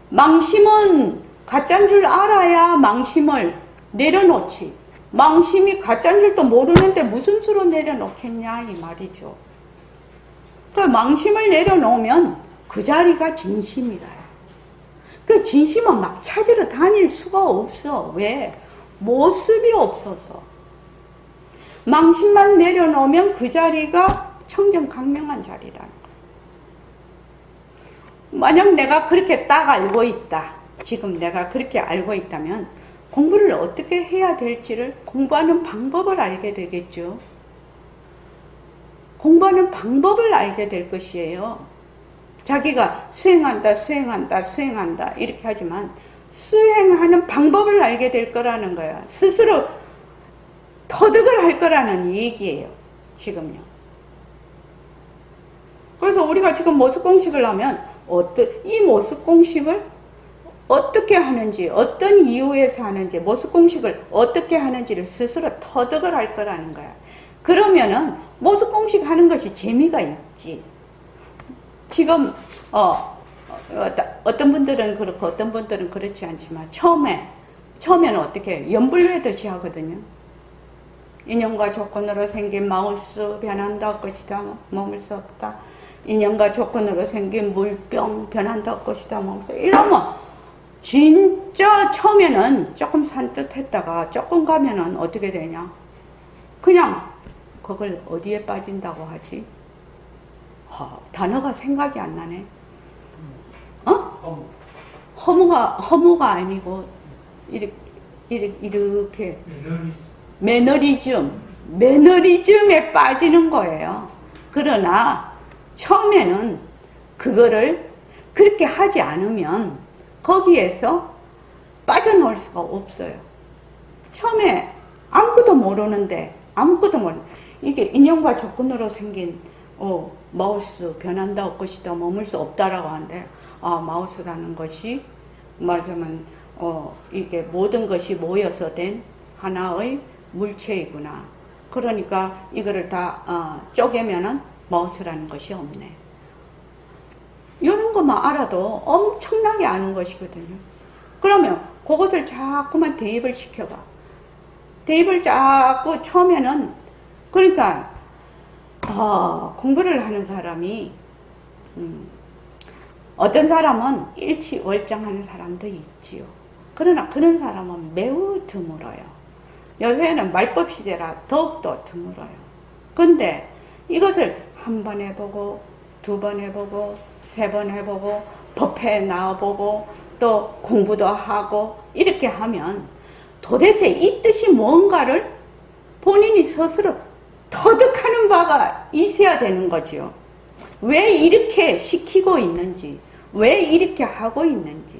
망심은 가짜인 줄 알아야 망심을 내려놓지. 망심이 가짜인 줄도 모르는데 무슨 수로 내려놓겠냐 이 말이죠. 그 망심을 내려놓으면 그 자리가 진심이라요. 그 진심은 막 찾으러 다닐 수가 없어. 왜? 모습이 없어서. 망심만 내려놓으면 그 자리가 청정강명한 자리라는 거예요. 만약 내가 그렇게 딱 알고 있다. 지금 내가 그렇게 알고 있다면 공부를 어떻게 해야 될지를 공부하는 방법을 알게 되겠죠. 공부하는 방법을 알게 될 것이에요. 자기가 수행한다 이렇게 하지만 수행하는 방법을 알게 될 거라는 거야. 스스로 터득을 할 거라는 얘기예요. 지금요. 그래서 우리가 지금 모습공식을 하면 이 모습공식을 어떻게 하는지, 어떤 이유에서 하는지, 모습공식을 어떻게 하는지를 스스로 터득을 할 거라는 거야. 그러면은 모습공식 하는 것이 재미가 있지. 지금 어떤 분들은 그렇고 어떤 분들은 그렇지 않지만 처음에는 어떻게 해요? 연불외듯이 하거든요. 인연과 조건으로 생긴 마우스 변한다 것이다 머물 수 없다. 인연과 조건으로 생긴 물병 변한다 것이다 머물 수 없다. 이러면 진짜 처음에는 조금 산뜻했다가 조금 가면은 어떻게 되냐? 그냥 그걸 어디에 빠진다고 하지? 단어가 생각이 안 나네. 허무가 아니고 이렇게 매너리즘에 빠지는 거예요. 그러나 처음에는 그거를 그렇게 하지 않으면 거기에서 빠져나올 수가 없어요. 처음에 아무것도 모르는데 이게 인연과 조건으로 생긴 마우스 변한다 것이다 머물 수 없다라고 하는데 마우스라는 것이 말하자면 이게 모든 것이 모여서 된 하나의 물체이구나. 그러니까 이거를 다 쪼개면은 마우스라는 것이 없네. 이런 것만 알아도 엄청나게 아는 것이거든요. 그러면 그것을 자꾸만 대입을 시켜봐. 대입을 자꾸 처음에는 그러니까 공부를 하는 사람이 어떤 사람은 일치월장하는 사람도 있지요. 그러나 그런 사람은 매우 드물어요. 요새는 말법 시대라 더욱더 드물어요. 근데 이것을 한 번 해보고, 두 번 해보고, 세 번 해보고, 법회 나와보고, 또 공부도 하고, 이렇게 하면 도대체 이 뜻이 뭔가를 본인이 스스로 터득하는 바가 있어야 되는 거지요. 왜 이렇게 시키고 있는지, 왜 이렇게 하고 있는지.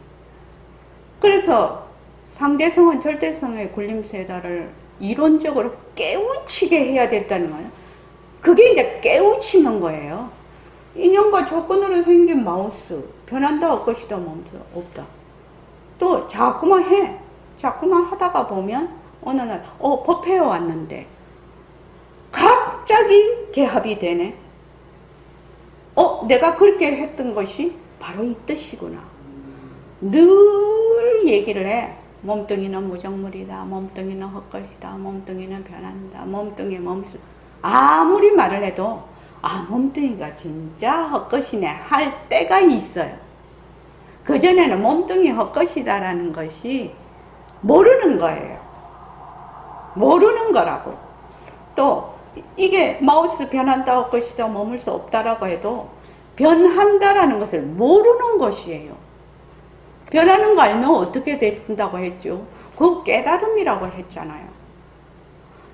그래서 상대성은 절대성의 군림세다를 이론적으로 깨우치게 해야 됐다는 거예요. 그게 이제 깨우치는 거예요. 인연과 조건으로 생긴 마우스, 변한다 없것이다 멈춰 없다. 또 자꾸만 해. 자꾸만 하다가 보면 어느 날 법회에 왔는데 갑자기 개합이 되네. 내가 그렇게 했던 것이 바로 이 뜻이구나. 늘 얘기를 해. 몸뚱이는 무정물이다. 몸뚱이는 헛것이다. 몸뚱이는 변한다. 몸뚱이 몸수. 아무리 말을 해도 몸뚱이가 진짜 헛것이네 할 때가 있어요. 그전에는 몸뚱이 헛것이다라는 것이 모르는 거예요. 모르는 거라고. 또 이게 마우스 변한다 헛것이다 머물 수 없다라고 해도 변한다라는 것을 모르는 것이에요. 변하는 거 알면 어떻게 된다고 했죠? 그 깨달음이라고 했잖아요.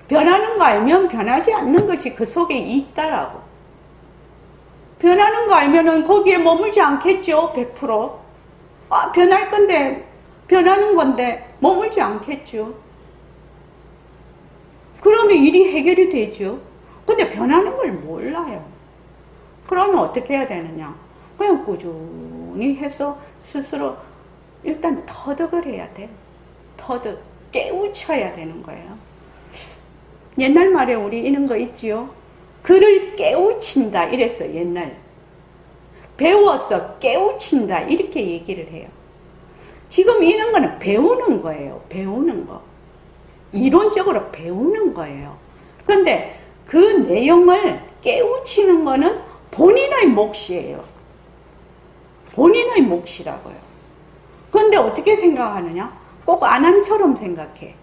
변하는 거 알면 변하지 않는 것이 그 속에 있다라고. 변하는 거 알면은 거기에 머물지 않겠죠? 100%. 변할 건데, 변하는 건데, 머물지 않겠죠? 그러면 일이 해결이 되죠? 근데 변하는 걸 몰라요. 그러면 어떻게 해야 되느냐? 그냥 꾸준히 해서 스스로 일단 터득을 해야 돼. 터득, 깨우쳐야 되는 거예요. 옛날 말에 우리 이런 거 있지요? 그를 깨우친다 이랬어 옛날. 배워서 깨우친다 이렇게 얘기를 해요. 지금 이런 거는 배우는 거예요. 배우는 거. 이론적으로 배우는 거예요. 근데 그 내용을 깨우치는 거는 본인의 몫이에요. 본인의 몫이라고요. 근데 어떻게 생각하느냐? 꼭 안한처럼 생각해.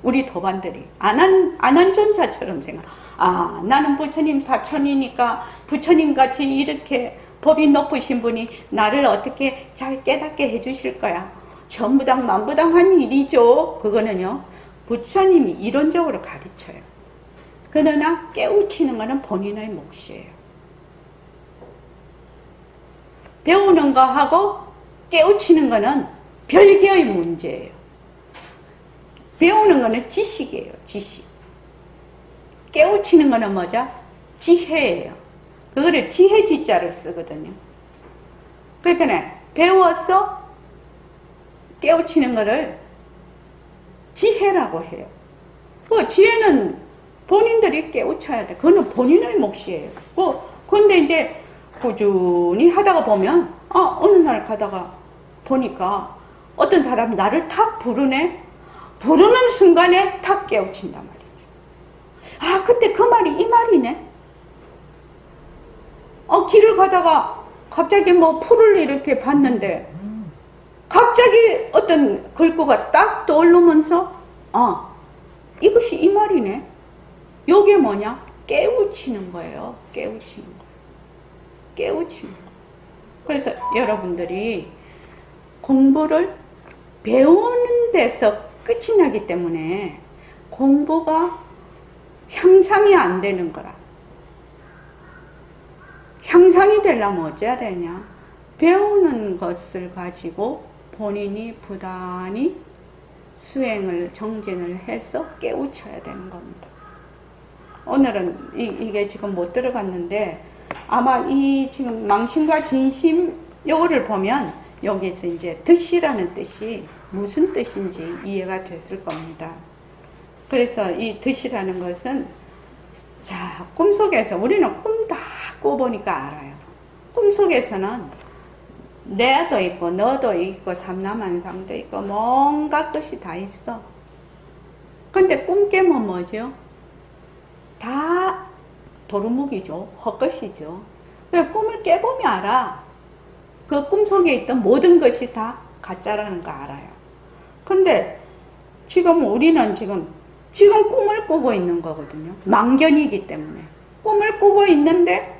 우리 도반들이 안한존자처럼 생각. 나는 부처님 사촌이니까 부처님 같이 이렇게 법이 높으신 분이 나를 어떻게 잘 깨닫게 해주실 거야. 전부당 만부당한 일이죠. 그거는요. 부처님이 이론적으로 가르쳐요. 그러나 깨우치는 것은 본인의 몫이에요. 배우는 거하고 깨우치는 것은 별개의 문제예요. 배우는 거는 지식이에요. 지식. 깨우치는 거는 뭐죠? 지혜예요. 그거를 지혜지자를 쓰거든요. 그러니까 배워서 깨우치는 거를 지혜라고 해요. 그 지혜는 본인들이 깨우쳐야 돼. 그거는 본인의 몫이에요. 근데 이제 꾸준히 하다가 보면 어느 날 가다가 보니까 어떤 사람이 나를 탁 부르네. 부르는 순간에 탁 깨우친단 말이죠. 그때 그 말이 이 말이네. 길을 가다가 갑자기 풀을 이렇게 봤는데 갑자기 어떤 글귀가 딱 떠오르면서 이것이 이 말이네. 요게 뭐냐? 깨우치는 거예요. 깨우치는 거. 깨우치는 거. 그래서 여러분들이 공부를 배우는 데서 끝이 나기 때문에 공부가 향상이 안 되는 거라. 향상이 되려면 어찌해야 되냐? 배우는 것을 가지고 본인이 부단히 수행을, 정진을 해서 깨우쳐야 되는 겁니다. 오늘은 이게 지금 못 들어갔는데 아마 이 지금 망심과 진심 요거를 보면 여기서 이제 듯이라는 뜻이 무슨 뜻인지 이해가 됐을 겁니다. 그래서 이 듯이라는 것은 자, 꿈속에서 우리는 꿈 다 꿔보니까 알아요. 꿈속에서는 내도 있고 너도 있고 삼라만상도 있고 뭔가 것이 다 있어. 근데 꿈 깨면 뭐죠? 다 도루묵이죠. 헛것이죠. 그래서 꿈을 깨보면 알아. 그 꿈속에 있던 모든 것이 다 가짜라는 거 알아요. 근데 지금 우리는 지금 꿈을 꾸고 있는 거거든요. 망견이기 때문에. 꿈을 꾸고 있는데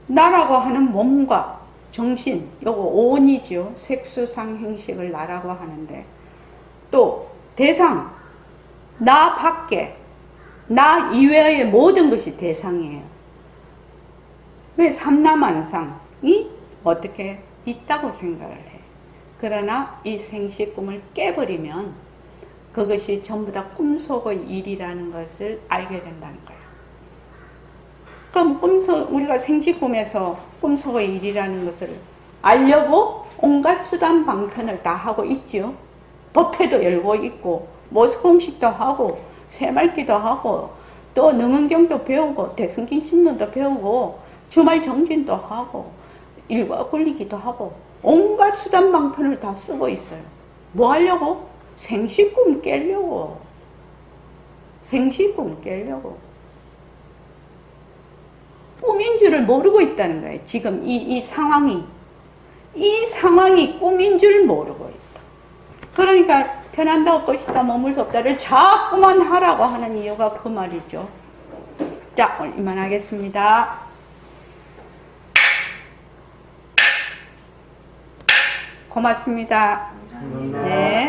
나라고 하는 몸과 정신, 요거 오온이죠. 색수상 행식을 나라고 하는데 또 대상, 나 밖에, 나 이외의 모든 것이 대상이에요. 왜 삼라만상이 어떻게 있다고 생각을 해. 그러나 이 생시 꿈을 깨버리면 그것이 전부 다 꿈속의 일이라는 것을 알게 된다는 거예요. 그럼 우리가 생시 꿈에서 꿈속의 일이라는 것을 알려고 온갖 수단 방편을 다 하고 있죠. 법회도 열고 있고 모습공식도 하고 새말기도 하고 또 능은경도 배우고 대승긴 신론도 배우고 주말 정진도 하고 일과 굴리기도 하고 온갖 수단 방편을 다 쓰고 있어요. 뭐 하려고? 생시꿈 깨려고. 생시꿈 깨려고. 꿈인 줄을 모르고 있다는 거예요. 지금 이 상황이 꿈인 줄 모르고 있다. 그러니까 편한다 헛것이다 머물 수 없다를 자꾸만 하라고 하는 이유가 그 말이죠. 자, 오늘 이만하겠습니다. 고맙습니다. 네.